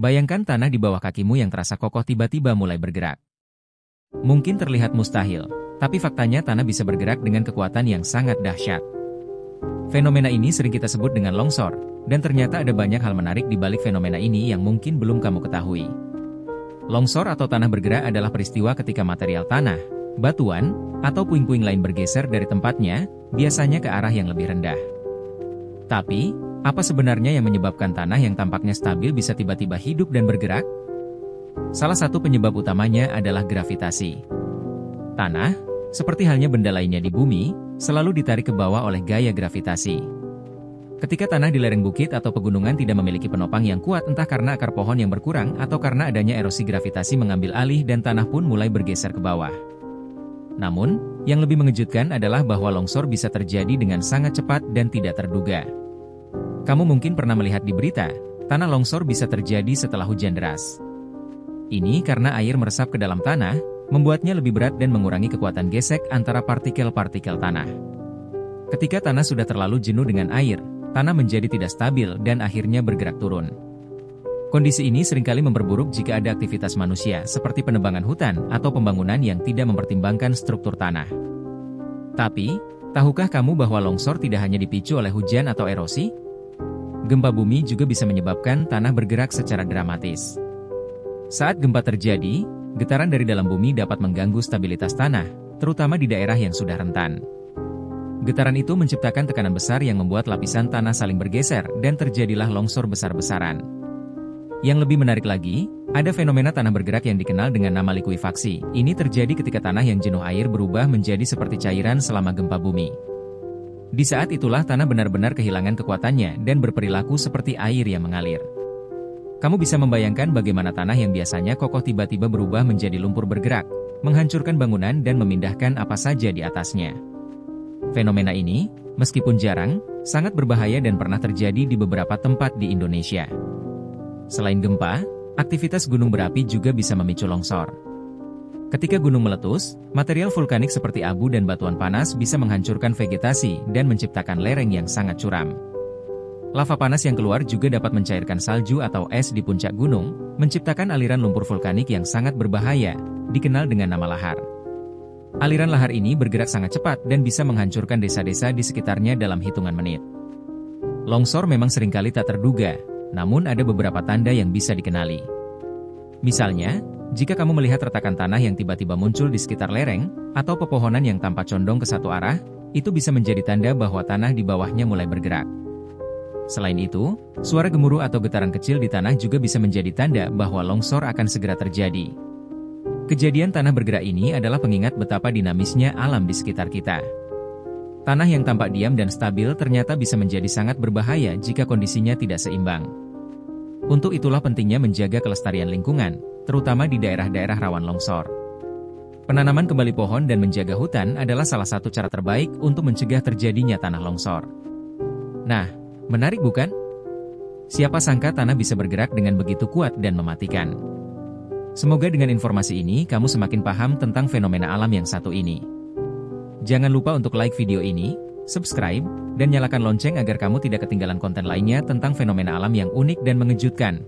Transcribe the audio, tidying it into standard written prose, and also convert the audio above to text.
Bayangkan tanah di bawah kakimu yang terasa kokoh tiba-tiba mulai bergerak. Mungkin terlihat mustahil, tapi faktanya tanah bisa bergerak dengan kekuatan yang sangat dahsyat. Fenomena ini sering kita sebut dengan longsor, dan ternyata ada banyak hal menarik di balik fenomena ini yang mungkin belum kamu ketahui. Longsor atau tanah bergerak adalah peristiwa ketika material tanah, batuan, atau puing-puing lain bergeser dari tempatnya, biasanya ke arah yang lebih rendah. Tapi, apa sebenarnya yang menyebabkan tanah yang tampaknya stabil bisa tiba-tiba hidup dan bergerak? Salah satu penyebab utamanya adalah gravitasi. Tanah, seperti halnya benda lainnya di bumi, selalu ditarik ke bawah oleh gaya gravitasi. Ketika tanah di lereng bukit atau pegunungan tidak memiliki penopang yang kuat entah karena akar pohon yang berkurang atau karena adanya erosi gravitasi mengambil alih dan tanah pun mulai bergeser ke bawah. Namun, yang lebih mengejutkan adalah bahwa longsor bisa terjadi dengan sangat cepat dan tidak terduga. Kamu mungkin pernah melihat di berita, tanah longsor bisa terjadi setelah hujan deras. Ini karena air meresap ke dalam tanah, membuatnya lebih berat dan mengurangi kekuatan gesek antara partikel-partikel tanah. Ketika tanah sudah terlalu jenuh dengan air, tanah menjadi tidak stabil dan akhirnya bergerak turun. Kondisi ini seringkali memperburuk jika ada aktivitas manusia seperti penebangan hutan atau pembangunan yang tidak mempertimbangkan struktur tanah. Tapi, tahukah kamu bahwa longsor tidak hanya dipicu oleh hujan atau erosi? Gempa bumi juga bisa menyebabkan tanah bergerak secara dramatis. Saat gempa terjadi, getaran dari dalam bumi dapat mengganggu stabilitas tanah, terutama di daerah yang sudah rentan. Getaran itu menciptakan tekanan besar yang membuat lapisan tanah saling bergeser dan terjadilah longsor besar-besaran. Yang lebih menarik lagi, ada fenomena tanah bergerak yang dikenal dengan nama likuifaksi. Ini terjadi ketika tanah yang jenuh air berubah menjadi seperti cairan selama gempa bumi. Di saat itulah tanah benar-benar kehilangan kekuatannya dan berperilaku seperti air yang mengalir. Kamu bisa membayangkan bagaimana tanah yang biasanya kokoh tiba-tiba berubah menjadi lumpur bergerak, menghancurkan bangunan dan memindahkan apa saja di atasnya. Fenomena ini, meskipun jarang, sangat berbahaya dan pernah terjadi di beberapa tempat di Indonesia. Selain gempa, aktivitas gunung berapi juga bisa memicu longsor. Ketika gunung meletus, material vulkanik seperti abu dan batuan panas bisa menghancurkan vegetasi dan menciptakan lereng yang sangat curam. Lava panas yang keluar juga dapat mencairkan salju atau es di puncak gunung, menciptakan aliran lumpur vulkanik yang sangat berbahaya, dikenal dengan nama lahar. Aliran lahar ini bergerak sangat cepat dan bisa menghancurkan desa-desa di sekitarnya dalam hitungan menit. Longsor memang seringkali tak terduga, namun ada beberapa tanda yang bisa dikenali. Misalnya, jika kamu melihat retakan tanah yang tiba-tiba muncul di sekitar lereng, atau pepohonan yang tampak condong ke satu arah, itu bisa menjadi tanda bahwa tanah di bawahnya mulai bergerak. Selain itu, suara gemuruh atau getaran kecil di tanah juga bisa menjadi tanda bahwa longsor akan segera terjadi. Kejadian tanah bergerak ini adalah pengingat betapa dinamisnya alam di sekitar kita. Tanah yang tampak diam dan stabil ternyata bisa menjadi sangat berbahaya jika kondisinya tidak seimbang. Untuk itulah pentingnya menjaga kelestarian lingkungan, terutama di daerah-daerah rawan longsor. Penanaman kembali pohon dan menjaga hutan adalah salah satu cara terbaik untuk mencegah terjadinya tanah longsor. Nah, menarik bukan? Siapa sangka tanah bisa bergerak dengan begitu kuat dan mematikan. Semoga dengan informasi ini kamu semakin paham tentang fenomena alam yang satu ini. Jangan lupa untuk like video ini, subscribe, dan nyalakan lonceng agar kamu tidak ketinggalan konten lainnya tentang fenomena alam yang unik dan mengejutkan.